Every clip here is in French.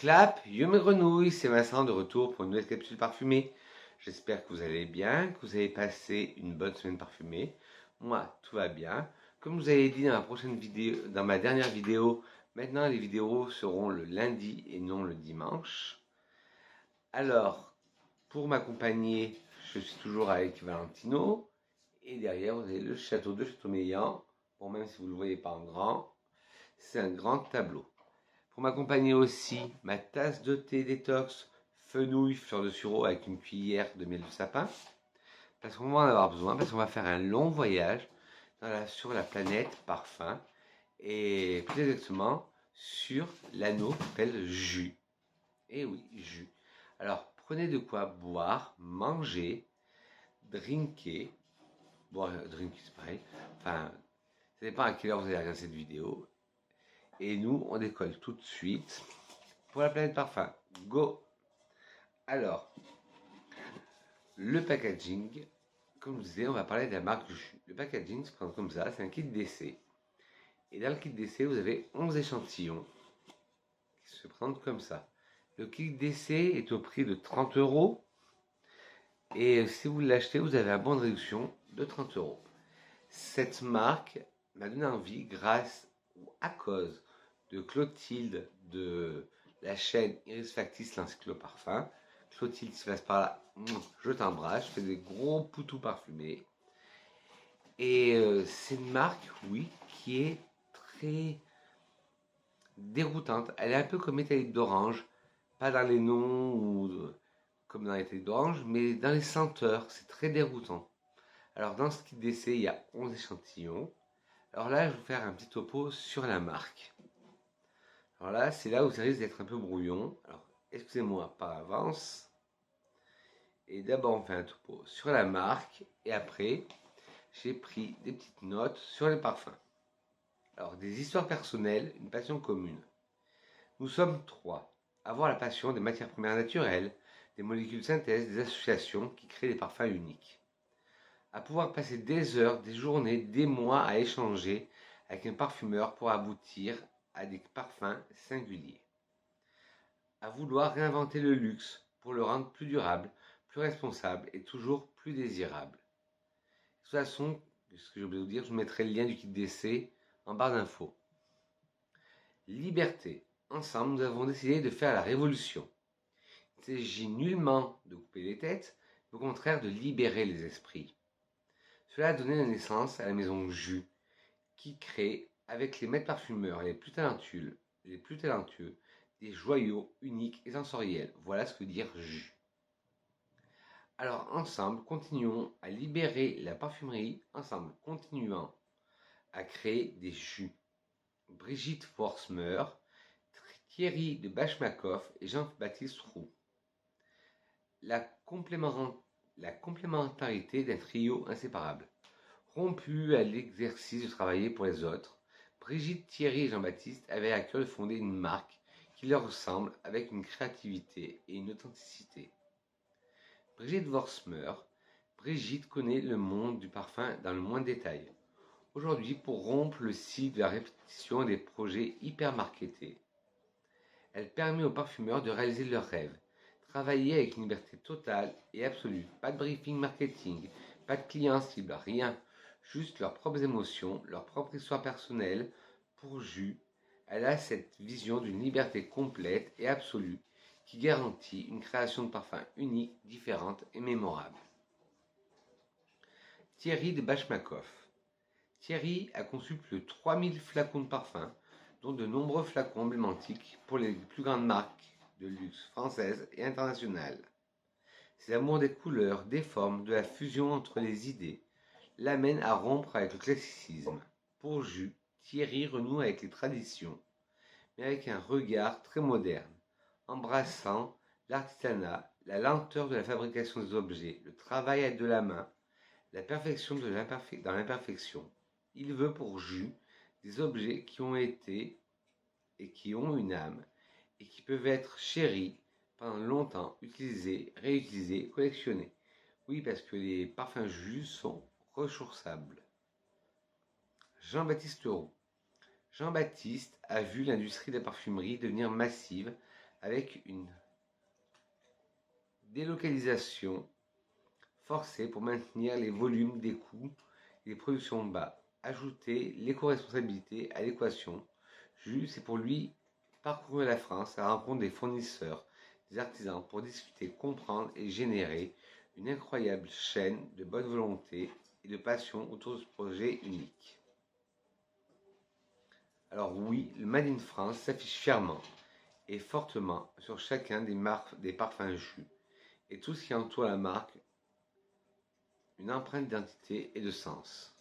Clap, yo mes grenouilles, c'est Vincent de retour pour une nouvelle capsule parfumée. J'espère que vous allez bien, que vous avez passé une bonne semaine parfumée. Moi, tout va bien. Comme vous avez dit dans la prochaine vidéo, dans ma dernière vidéo, maintenant les vidéos seront le lundi et non le dimanche. Alors, pour m'accompagner, je suis toujours avec Valentino. Et derrière, vous avez le château de Châteaumeillan. Bon, même si vous ne le voyez pas en grand, c'est un grand tableau. Pour m'accompagner aussi, ma tasse de thé détox, fenouil, fleur de sureau avec une cuillère de miel de sapin. Parce qu'on va en avoir besoin, parce qu'on va faire un long voyage sur la planète parfum. Et plus exactement, sur l'anneau qui s'appelle jus. Et oui, jus. Alors, prenez de quoi boire, manger, drinker. Boire, drinker, c'est pareil. Enfin, ça dépend à quelle heure vous allez regarder cette vidéo. Et nous, on décolle tout de suite pour la planète parfum. Go! Alors, le packaging, comme je disais, on va parler de la marque jus. Le packaging se présente comme ça, c'est un kit d'essai. Et dans le kit d'essai, vous avez 11 échantillons qui se présentent comme ça. Le kit d'essai est au prix de 30 euros. Et si vous l'achetez, vous avez un bon de réduction de 30 euros. Cette marque m'a donné envie grâce ou à cause de Clotilde de la chaîne Iris Factis l'encycloparfum. Clotilde, si tu passes par là, je t'embrasse, je fais des gros poutous parfumés. Et c'est une marque, oui, qui est très déroutante. Elle est un peu comme Métallique d'Orange, pas dans les noms ou comme dans Métallique d'Orange, mais dans les senteurs, c'est très déroutant. Alors dans ce kit d'essai, il y a 11 échantillons. Alors là, je vais vous faire un petit topo sur la marque. Alors là, c'est là où ça risque d'être un peu brouillon. Alors, excusez-moi par avance. Et d'abord, on fait un topo sur la marque. Et après, j'ai pris des petites notes sur les parfums. Alors, des histoires personnelles, une passion commune. Nous sommes trois. Avoir la passion des matières premières naturelles, des molécules de synthèse, des associations qui créent des parfums uniques. À pouvoir passer des heures, des journées, des mois à échanger avec un parfumeur pour aboutir à des parfums singuliers. À vouloir réinventer le luxe pour le rendre plus durable, plus responsable et toujours plus désirable. De toute façon, ce que j'ai oublié de vous dire, je vous mettrai le lien du kit d'essai en barre d'infos. Liberté. Ensemble, nous avons décidé de faire la révolution. Il ne s'agit nullement de couper les têtes, mais au contraire de libérer les esprits. Cela a donné naissance à la maison Jus, qui crée, avec les maîtres parfumeurs les plus talentueux, des joyaux uniques et sensoriels. Voilà ce que veut dire jus. Alors ensemble, continuons à libérer la parfumerie, ensemble, continuant à créer des jus. Brigitte Forsmer, Thierry de Bachmakoff et Jean-Baptiste Roux. La complémentarité d'un trio inséparable. Rompu à l'exercice de travailler pour les autres, Brigitte, Thierry et Jean-Baptiste avaient à cœur de fonder une marque qui leur ressemble avec une créativité et une authenticité. Brigitte Forsmer, Brigitte connaît le monde du parfum dans le moindre détail. Aujourd'hui, pour rompre le cycle de la répétition des projets hyper marketés, elle permet aux parfumeurs de réaliser leurs rêves, travailler avec une liberté totale et absolue, pas de briefing marketing, pas de clients cibles, rien. Juste leurs propres émotions, leur propre histoire personnelle. Pour Jus, elle a cette vision d'une liberté complète et absolue qui garantit une création de parfums unique, différente et mémorable. Thierry de Bachmakoff. Thierry a conçu plus de 3000 flacons de parfums, dont de nombreux flacons emblématiques pour les plus grandes marques de luxe françaises et internationales. Ses amours des couleurs, des formes, de la fusion entre les idées, l'amène à rompre avec le classicisme. Pour Jus, Thierry renoue avec les traditions, mais avec un regard très moderne, embrassant l'artisanat, la lenteur de la fabrication des objets, le travail de la main, la perfection dans l'imperfection. Il veut pour Jus des objets qui ont été et qui ont une âme et qui peuvent être chéris pendant longtemps, utilisés, réutilisés, collectionnés. Oui, parce que les parfums Jus sont ressourçables. Jean-Baptiste Roux. Jean-Baptiste a vu l'industrie de la parfumerie devenir massive avec une délocalisation forcée pour maintenir les volumes des coûts et les productions bas. Ajouter l'éco-responsabilité à l'équation. C'est pour lui parcourir la France à la rencontre des fournisseurs, des artisans pour discuter, comprendre et générer une incroyable chaîne de bonne volonté et de passion autour de ce projet unique. Alors oui, le Made in France s'affiche fièrement et fortement sur chacun des parfums jus et tout ce qui entoure la marque, une empreinte d'identité et de sens.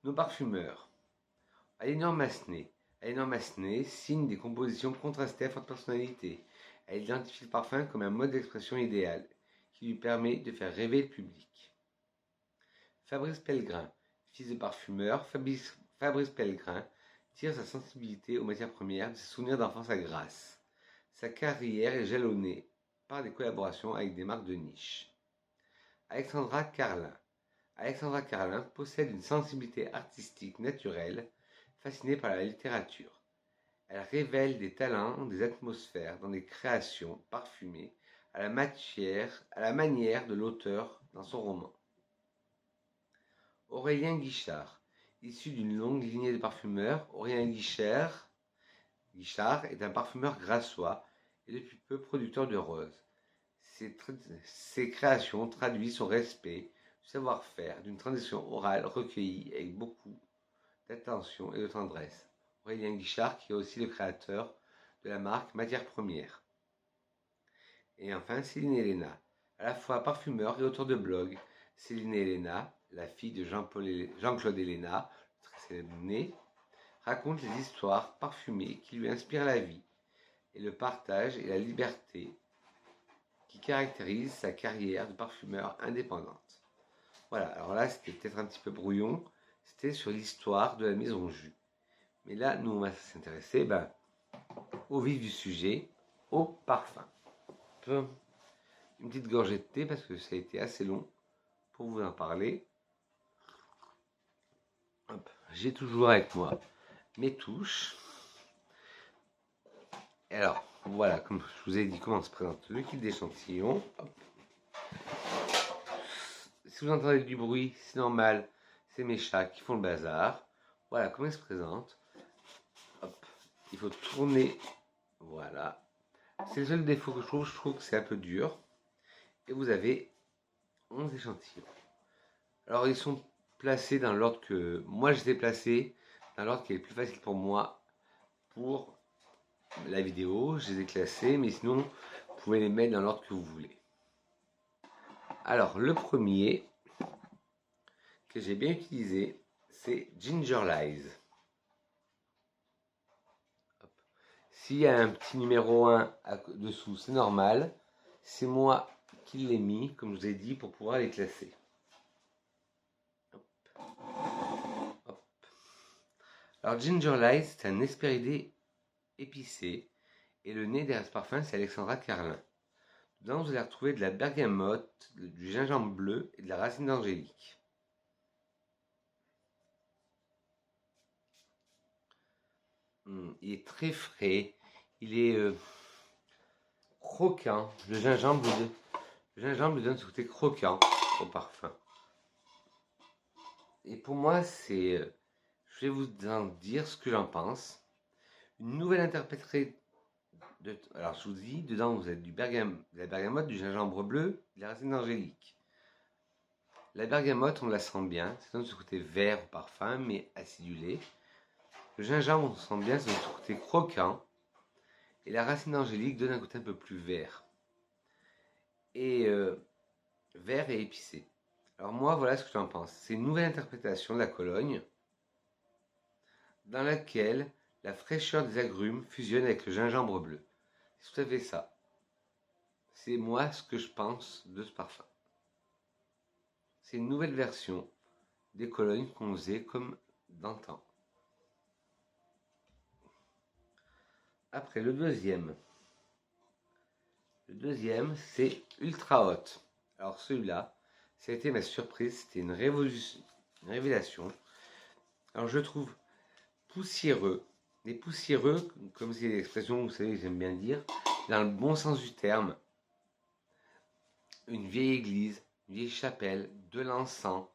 Nos parfumeurs. Aliénor Massenet signe des compositions contrastées à forte personnalité. Elle identifie le parfum comme un mode d'expression idéal qui lui permet de faire rêver le public. Fabrice Pellegrin, fils de parfumeur, Fabrice Pellegrin tire sa sensibilité aux matières premières de ses souvenirs d'enfance à Grasse. Sa carrière est jalonnée par des collaborations avec des marques de niche. Alexandra Carlin possède une sensibilité artistique naturelle, fascinée par la littérature. Elle révèle des talents, des atmosphères dans des créations parfumées à la manière de l'auteur dans son roman. Aurélien Guichard, issu d'une longue lignée de parfumeurs, Aurélien Guichard est un parfumeur grassois et depuis peu producteur de roses. Ses créations traduisent son respect du savoir-faire d'une tradition orale recueillie avec beaucoup d'attention et de tendresse. Aurélien Guichard qui est aussi le créateur de la marque Matières Premières. Et enfin Céline Elena, à la fois parfumeur et auteur de blog. Céline Elena, la fille de Jean-Claude Elena, très célèbre né, raconte les histoires parfumées qui lui inspirent la vie et le partage et la liberté qui caractérise sa carrière de parfumeur indépendante. Voilà, alors là c'était peut-être un petit peu brouillon, c'était sur l'histoire de la maison Jus. Mais là, nous on va s'intéresser au vif du sujet, au parfum. Une petite gorgée de thé parce que ça a été assez long pour vous en parler. J'ai toujours avec moi mes touches. Et alors, voilà, comme je vous ai dit comment se présente le kit d'échantillon. Si vous entendez du bruit, c'est normal, c'est mes chats qui font le bazar. Voilà comment il se présente. Hop, il faut tourner. Voilà. C'est le seul défaut que je trouve que c'est un peu dur. Et vous avez 11 échantillons. Alors ils sont placés dans l'ordre que moi je les ai placés, dans l'ordre qui est le plus facile pour moi pour la vidéo. Je les ai classés, mais sinon vous pouvez les mettre dans l'ordre que vous voulez. Alors le premier que j'ai bien utilisé, c'est Ginger Lies. S'il y a un petit numéro 1 dessous, c'est normal. C'est moi qui l'ai mis, comme je vous ai dit, pour pouvoir les classer. Hop. Hop. Alors Ginger Lies, c'est un Hespéridé épicé. Et le nez derrière ce parfum, c'est Alexandra Carlin. Dedans, vous allez retrouver de la bergamote, du gingembre bleu et de la racine d'angélique. Il est très frais, il est croquant. Le gingembre lui donne ce côté croquant au parfum. Et pour moi, je vais vous en dire ce que j'en pense. Une nouvelle interprétation. Alors je vous dis, dedans vous avez de la bergamote, du gingembre bleu, de la racine d'angélique. La bergamote, on la sent bien, ça donne ce côté vert au parfum, mais acidulé. Le gingembre, on sent bien, ça donne ce côté croquant. Et la racine d'angélique donne un côté un peu plus vert. Et vert et épicé. Alors moi, voilà ce que j'en pense. C'est une nouvelle interprétation de la Cologne, dans laquelle la fraîcheur des agrumes fusionne avec le gingembre bleu. C'est tout à fait ça. C'est moi ce que je pense de ce parfum. C'est une nouvelle version des colognes qu'on faisait comme d'antan. Après, le deuxième, c'est Ultra Hot. Alors celui-là, ça a été ma surprise, c'était une révélation. Alors je trouve poussiéreux, des poussiéreux, comme c'est l'expression, vous savez, j'aime bien dire, dans le bon sens du terme. Une vieille église, une vieille chapelle, de l'encens,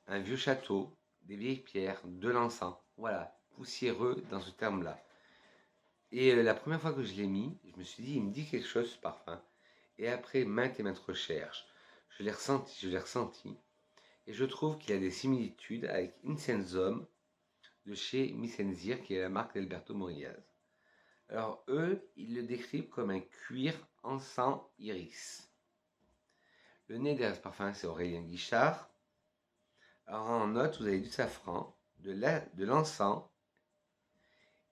un vieux château, des vieilles pierres, de l'encens. Voilà, poussiéreux dans ce terme-là. Et la première fois que je l'ai mis, je me suis dit, il me dit quelque chose ce parfum. Et après maintes et maintes recherches, je l'ai ressenti. Et je trouve qu'il a des similitudes avec Incensum de chez Missenzir, qui est la marque d'Alberto Morillas. Alors eux, ils le décrivent comme un cuir encens iris. Le nez derrière ce parfum, c'est Aurélien Guichard. Alors en note, vous avez du safran, de l'encens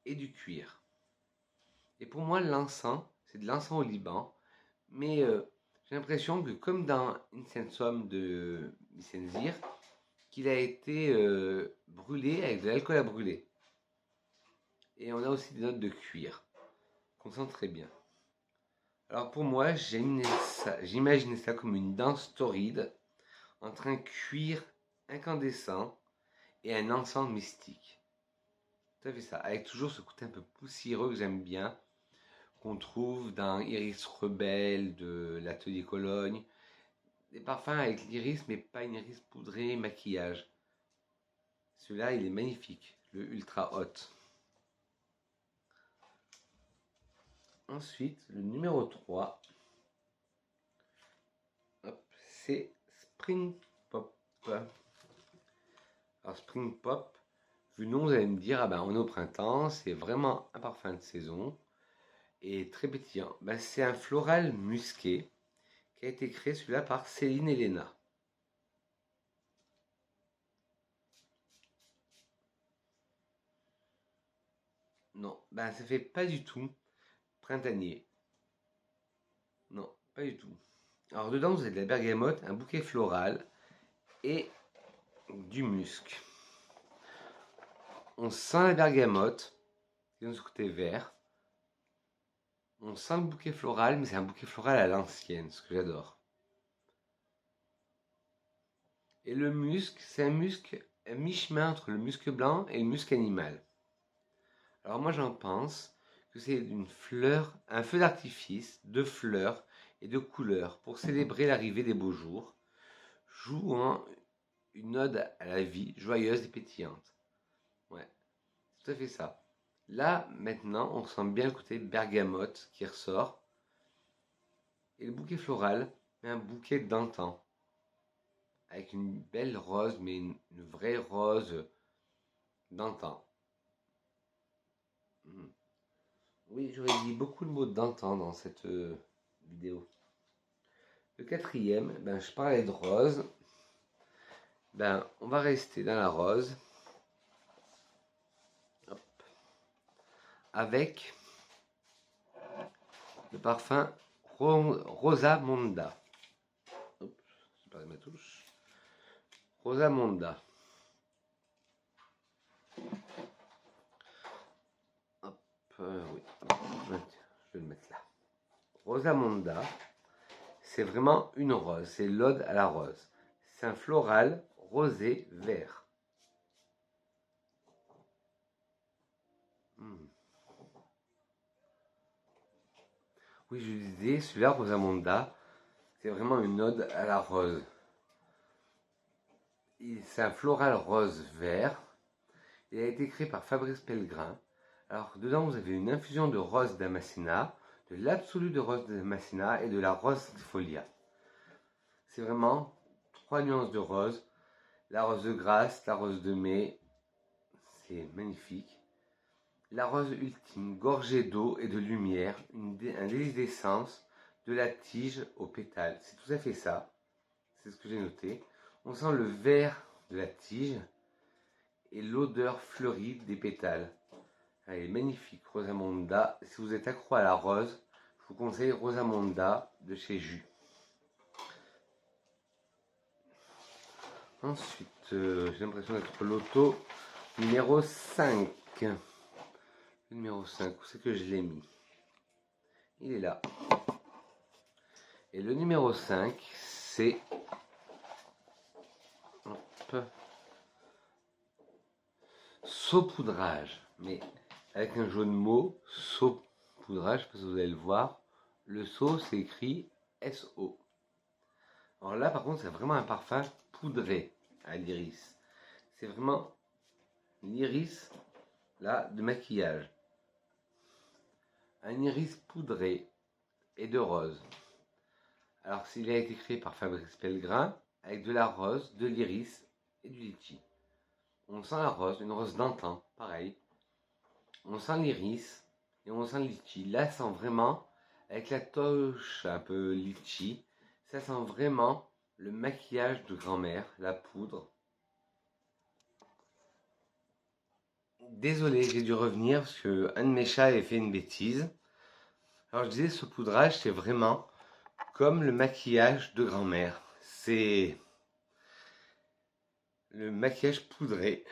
et du cuir. Et pour moi, l'encens, c'est de l'encens au Liban, mais j'ai l'impression que comme dans Incensum de Missenzir, qu'il a été brûlé avec de l'alcool à brûler. Et on a aussi des notes de cuir, qu'on sent très bien. Alors pour moi, j'imaginais ça comme une danse torride entre un cuir incandescent et un encens mystique. Tout à fait ça, avec toujours ce côté un peu poussiéreux que j'aime bien, qu'on trouve dans Iris Rebelle de l'Atelier Cologne. Des parfums avec l'iris, mais pas une iris poudrée, maquillage. Celui-là, il est magnifique, le Ultra Hot. Ensuite, le numéro 3, c'est Spring Pop. Alors Spring Pop, vu le nom, vous allez me dire, ah ben on est au printemps, c'est vraiment un parfum de saison et très pétillant. Ben, c'est un floral musqué qui a été créé celui-là par Céline Elena. Non, ben ça fait pas du tout printanier. Non, pas du tout. Alors dedans, vous avez de la bergamote, un bouquet floral et du musc. On sent la bergamote, qui donne ce côté vert. On sent le bouquet floral, mais c'est un bouquet floral à l'ancienne, ce que j'adore. Et le musc, c'est un musc à mi-chemin entre le musc blanc et le musc animal. Alors moi j'en pense que c'est une fleur, un feu d'artifice de fleurs et de couleurs pour célébrer l'arrivée des beaux jours, jouant une ode à la vie joyeuse et pétillante. Ouais, c'est tout à fait ça. Là, maintenant, on sent bien le côté bergamote qui ressort. Et le bouquet floral, un bouquet d'antan. Avec une belle rose, mais une vraie rose d'antan. Oui, j'aurais dit beaucoup de mots d'antan dans cette vidéo. Le quatrième, ben, je parlais de rose. Ben, on va rester dans la rose. Hop. Avec le parfum Rosamonda. Hop, je perds ma touche. Rosamonda. Hop, oui. Je vais le mettre là. Rosamonda, c'est vraiment une rose. C'est l'ode à la rose. C'est un floral rosé vert. Oui, je disais, celui-là, Rosamonda, c'est vraiment une ode à la rose. C'est un floral rose vert. Il a été créé par Fabrice Pellegrin. Alors, dedans, vous avez une infusion de rose damascena, de l'absolu de rose damascena et de la rose folia. C'est vraiment 3 nuances de rose. La rose de grâce, la rose de mai, c'est magnifique. La rose ultime, gorgée d'eau et de lumière, un délice d'essence, de la tige aux pétales. C'est tout à fait ça. C'est ce que j'ai noté. On sent le vert de la tige et l'odeur fleurie des pétales. Elle est magnifique, Rosamonda. Si vous êtes accro à la rose, je vous conseille Rosamonda de chez Jus. Ensuite, j'ai l'impression d'être l'auto numéro 5. Le numéro 5, où c'est que je l'ai mis? Il est là. Et le numéro 5, c'est... Hop. Saupoudrage, mais avec un jeu de mots, saupoudrage, parce que vous allez le voir, le sau c'est écrit S-O. Alors là par contre c'est vraiment un parfum poudré à l'iris. C'est vraiment l'iris là de maquillage. Un iris poudré et de rose. Alors s'il a été créé par Fabrice Pellegrin avec de la rose, de l'iris et du litchi. On sent la rose, une rose d'antan, pareil. On sent l'iris et on sent le litchi. Là, ça sent vraiment, avec la touche un peu litchi, ça sent vraiment le maquillage de grand-mère, la poudre. Désolé, j'ai dû revenir parce que un de mes chats avait fait une bêtise. Alors je disais, ce poudrage, c'est vraiment comme le maquillage de grand-mère. C'est le maquillage poudré.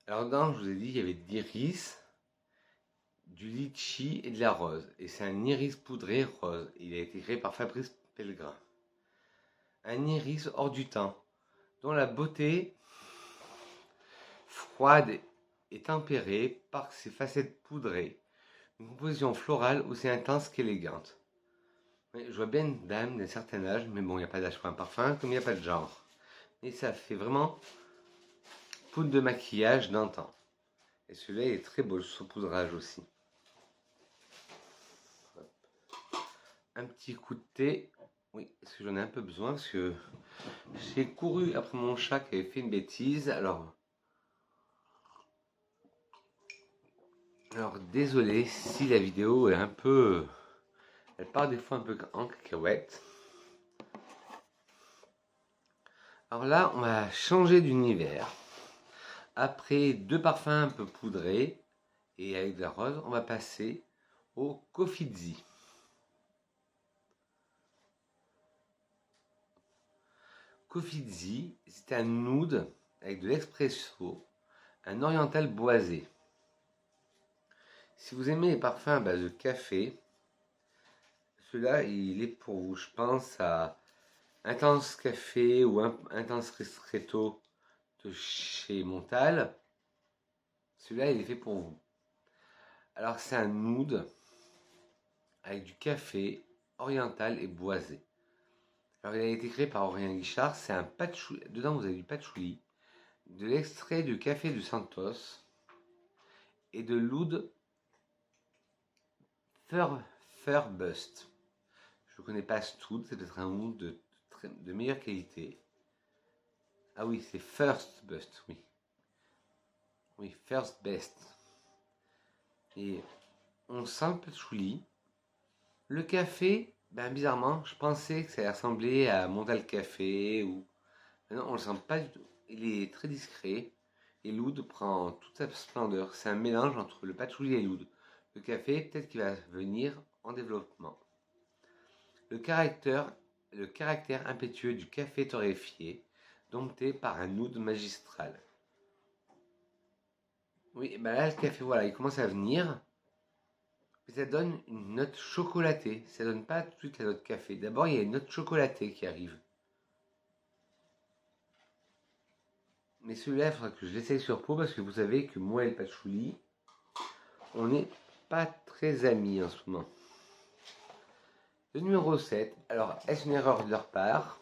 Alors dedans, je vous ai dit, il y avait de l'iris, du litchi et de la rose. Et c'est un iris poudré rose. Il a été créé par Fabrice Pellegrin. Un iris hors du temps, dont la beauté froide et tempérée par ses facettes poudrées. Une composition florale aussi intense qu'élégante. Je vois bien une dame d'un certain âge, mais bon, il n'y a pas d'âge pour un parfum, comme il n'y a pas de genre. Et ça fait vraiment poudre de maquillage d'antan. Et celui-là est très beau, le saupoudrage aussi. Un petit coup de thé. Oui, parce que j'en ai un peu besoin, parce que j'ai couru après mon chat qui avait fait une bêtise. Alors désolé si la vidéo est un peu... Elle part des fois un peu en cacahuète. Alors là, on va changer d'univers. Après deux parfums un peu poudrés et avec de la rose, on va passer au Kofidzi. Kofidzi, c'est un nude avec de l'espresso, un oriental boisé. Si vous aimez les parfums à base de café, celui-là, il est pour vous. Je pense à Intense Café ou Intense Ristretto de chez Montal. Celui-là, il est fait pour vous. Alors, c'est un nude avec du café oriental et boisé. Alors, il a été créé par Aurélien Guichard. C'est un patchouli. Dedans, vous avez du patchouli, de l'extrait de café du Santos et de l'oud Furbust. Je ne connais pas ce oud, c'est peut-être un oud de meilleure qualité. Ah oui, c'est First Bust, oui. Oui, First Best. Et on sent le patchouli. Le café, ben bizarrement, je pensais que ça allait ressembler à Montal Café ou... Mais non, on le sent pas du tout. Il est très discret. Et l'oud prend toute sa splendeur. C'est un mélange entre le patchouli et l'oud. Le café, peut-être qu'il va venir en développement. Le caractère impétueux du café torréfié, dompté par un oud magistral. Oui, ben là, le café, voilà, il commence à venir. Mais ça donne une note chocolatée. Ça donne pas tout de suite la note café. D'abord, il y a une note chocolatée qui arrive. Mais celui-là, il faudra que je l'essaye sur peau parce que vous savez que moi et le patchouli, on n'est pas très amis en ce moment. Le numéro 7, alors est-ce une erreur de leur part?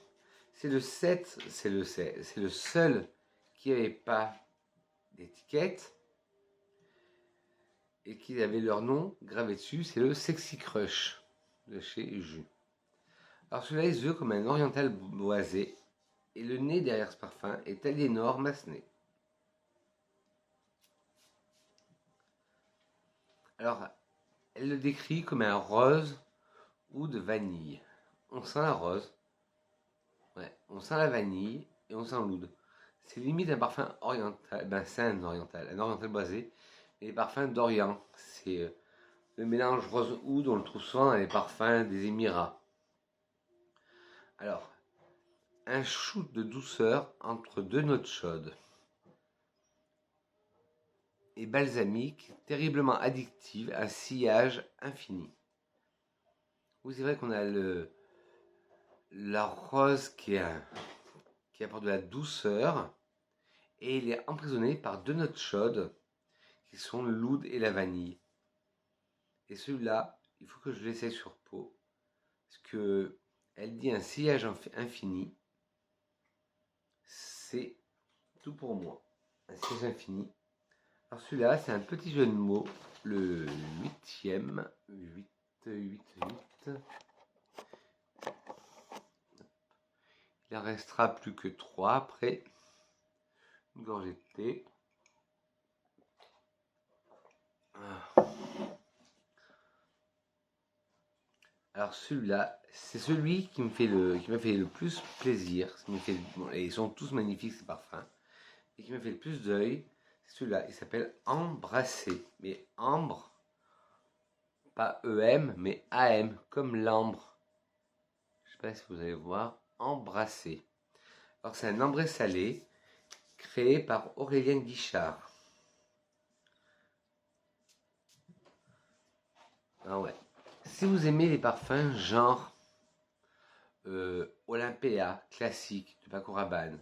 C'est le 7, c'est le seul qui n'avait pas d'étiquette et qui avait leur nom gravé dessus, c'est le Sexy Crush de chez Jus. Alors celui-là, il se veut comme un oriental boisé et le nez derrière ce parfum est Aliénor Massenet. Alors, elle le décrit comme un rose ou de vanille. On sent la rose, ouais, on sent la vanille et on sent l'oud. C'est limite un parfum oriental, ben c'est un oriental boisé, et les parfums d'Orient. C'est le mélange rose-oud, on le trouve souvent dans les parfums des Émirats. Alors, un shoot de douceur entre deux notes chaudes et balsamique, terriblement addictive, un sillage infini. Oui, c'est vrai qu'on a la rose qui apporte de la douceur et il est emprisonné par 2 notes chaudes qui sont l'oud et la vanille. Et celui-là, il faut que je l'essaye sur peau parce que elle dit un sillage infini. C'est tout pour moi. Un sillage infini. Alors celui-là, c'est un petit jeu de mots, le 8e. 8, 8, 8. Il en restera plus que 3 après. Une gorgée de thé. Alors celui-là, c'est celui qui m'a fait le plus plaisir. Et ils sont tous magnifiques ces parfums. Et qui m'a fait le plus d'œil, c'est celui-là. Il s'appelle Embrasser. Mais ambre, pas EM, mais AM, comme l'ambre. Je ne sais pas si vous allez voir. Embrasser. Alors c'est un ambré salé créé par Aurélien Guichard. Ah ouais. Si vous aimez les parfums genre Olympea, classique, de Paco Rabanne,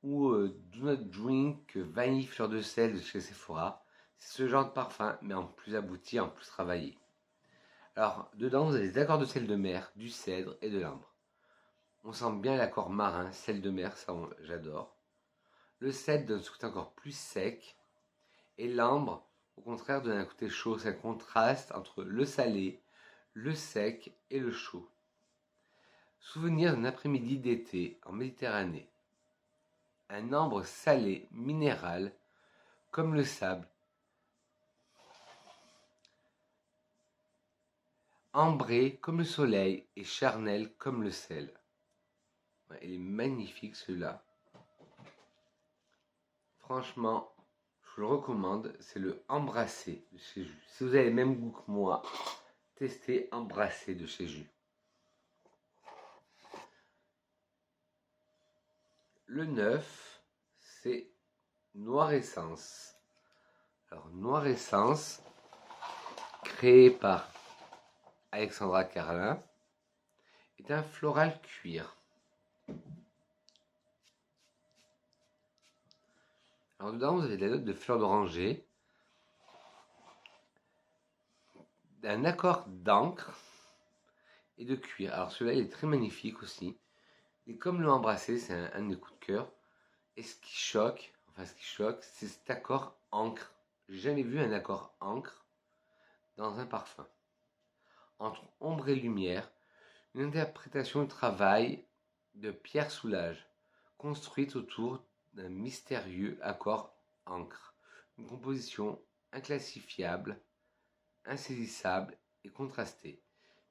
ou Do Not Drink, vanille fleur de sel de chez Sephora, c'est ce genre de parfum, mais en plus abouti, en plus travaillé. Alors, dedans, vous avez des accords de sel de mer, du cèdre et de l'ambre. On sent bien l'accord marin, sel de mer, ça j'adore. Le cèdre donne ce côté encore plus sec, et l'ambre, au contraire, donne un côté chaud. C'est un contraste entre le salé, le sec et le chaud. Souvenir d'un après-midi d'été en Méditerranée. Un ambre salé, minéral, comme le sable. Ambré comme le soleil et charnel comme le sel. Ouais, il est magnifique celui-là. Franchement, je vous le recommande. C'est le Embrasser de chez Jus. Si vous avez le même goût que moi, testez Embrasser de chez Jus. Le 9, c'est Noir Essence. Alors, Noir Essence, créé par Alexandra Carlin, est un floral cuir. Alors dedans, vous avez des notes de fleurs d'oranger, d'un accord d'encre et de cuir. Alors celui-là, il est très magnifique aussi. Et comme le Embrasser, c'est un de mes coups de cœur. Et ce qui choque, c'est cet accord encre. J'ai jamais vu un accord encre dans un parfum. Entre ombre et lumière, une interprétation de travail de Pierre Soulages, construite autour d'un mystérieux accord encre. Une composition inclassifiable, insaisissable et contrastée.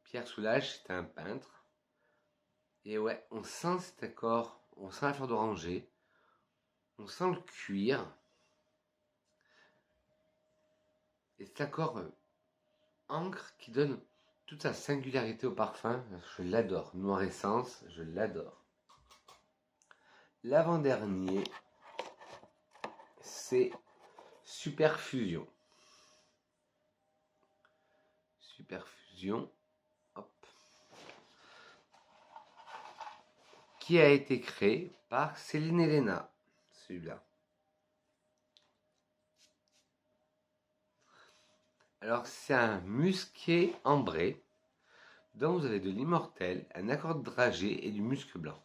Pierre Soulages, c'est un peintre. Et ouais, on sent cet accord, on sent la fleur d'oranger, on sent le cuir. Et cet accord encre qui donne toute sa singularité au parfum, je l'adore. Noir Essence, je l'adore. L'avant-dernier, c'est Super Fusion. Super Fusion, hop. Qui a été créé par Céline Elena, celui-là. Alors c'est un musqué ambré, dont vous avez de l'immortel, un accord de dragée et du musc blanc.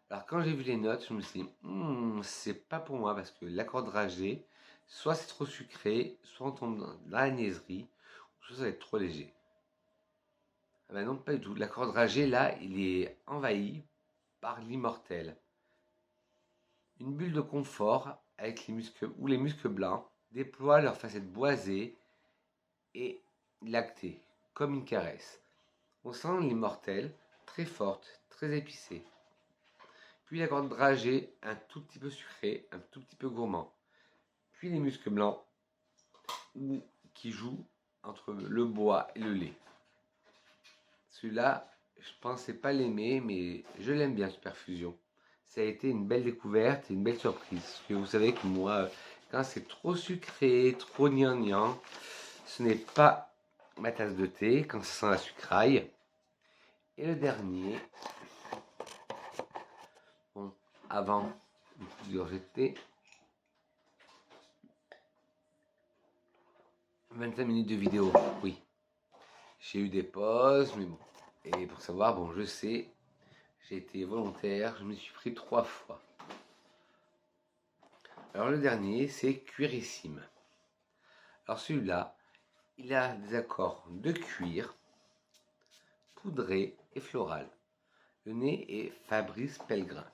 Alors quand j'ai vu les notes, je me suis dit, c'est pas pour moi parce que l'accord dragée, soit c'est trop sucré, soit on tombe dans la niaiserie, soit ça va être trop léger. Ah ben non, pas du tout. L'accord dragée, là, il est envahi par l'immortel. Une bulle de confort avec les muscles blancs déploient leur facette boisée et lactée, comme une caresse. On sent l'immortel très forte, très épicée. Puis l'accord dragée, un tout petit peu sucré, un tout petit peu gourmand. Puis les muscles blancs qui jouent entre le bois et le lait. Celui-là, je pensais pas l'aimer, mais je l'aime bien, Super Fusion. Ça a été une belle découverte et une belle surprise. Parce que vous savez que moi, quand c'est trop sucré, trop gnangnan, ce n'est pas ma tasse de thé, quand ça sent la sucraille. Et le dernier, bon, avant une petite gorgée de thé, 25 minutes de vidéo, oui. J'ai eu des pauses, mais bon. Et pour savoir, bon, je sais, j'ai été volontaire, je me suis pris 3 fois. Alors le dernier, c'est Cuirissime. Alors celui-là, il a des accords de cuir, poudré et floral. Le nez est Fabrice Pellegrin.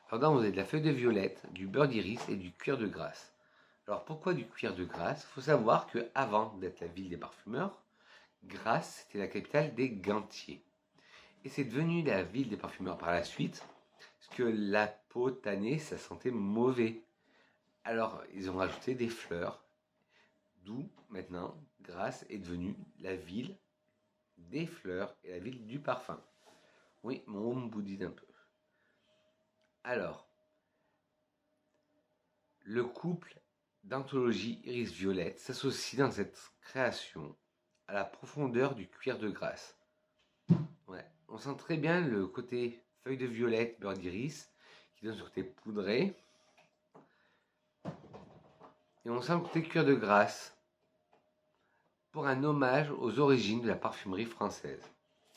Alors dedans, vous avez de la feuille de violette, du beurre d'iris et du cuir de Grasse. Alors pourquoi du cuir de Grasse? Il faut savoir qu'avant d'être la ville des parfumeurs, Grasse c'était la capitale des gantiers. Et c'est devenu la ville des parfumeurs par la suite, parce que la peau tannée, ça sentait mauvais. Alors ils ont rajouté des fleurs, d'où maintenant Grasse est devenue la ville des fleurs et la ville du parfum. Oui, mon home bouddhise un peu. Alors, le couple d'anthologie Iris Violette s'associe dans cette création à la profondeur du cuir de Grasse. Ouais, on sent très bien le côté feuille de violette, beurre d'iris, qui donne ce côté poudré. Et on sent le côté cuir de Grasse, pour un hommage aux origines de la parfumerie française.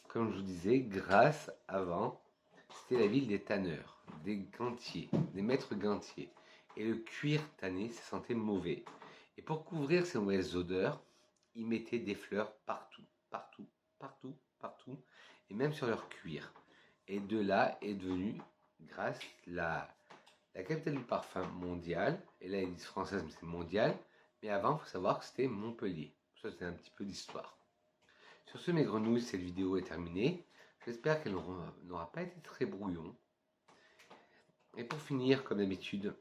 Comme je vous disais, Grasse, avant, c'était la ville des tanneurs, des gantiers, des maîtres gantiers. Et le cuir tanné, ça sentait mauvais. Et pour couvrir ces mauvaises odeurs, ils mettaient des fleurs partout, partout, partout, partout, et même sur leur cuir. Et de là est devenue, Grasse, la capitale du parfum mondial. Et là, ils disent française, mais c'est mondial. Mais avant, il faut savoir que c'était Montpellier. Ça, c'est un petit peu d'histoire. Sur ce, mes grenouilles, cette vidéo est terminée. J'espère qu'elle n'aura pas été très brouillon. Et pour finir, comme d'habitude,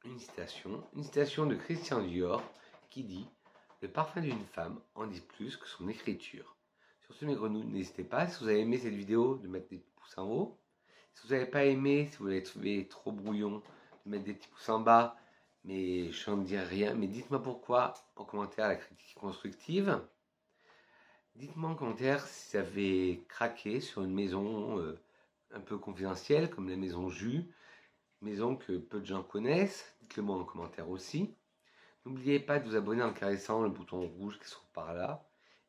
une citation de Christian Dior qui dit « Le parfum d'une femme en dit plus que son écriture ». Sur ce, mes grenouilles, n'hésitez pas, si vous avez aimé cette vidéo, de mettre des petits pouces en haut. Si vous n'avez pas aimé, si vous l'avez trouvé trop brouillon, de mettre des petits pouces en bas. Mais je n'en dis rien, mais dites-moi pourquoi en commentaire la critique constructive. Dites-moi en commentaire si vous avez craqué sur une maison un peu confidentielle, comme la maison Jus, maison que peu de gens connaissent. Dites-le moi en commentaire aussi. N'oubliez pas de vous abonner en caressant le bouton rouge qui se trouve par là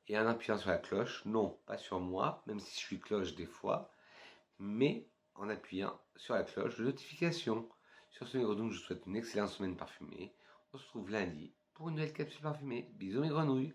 et en appuyant sur la cloche. Non, pas sur moi, même si je suis cloche des fois, mais en appuyant sur la cloche de notification. Sur ce, mes grenouilles, je vous souhaite une excellente semaine parfumée. On se retrouve lundi pour une nouvelle capsule parfumée. Bisous mes grenouilles.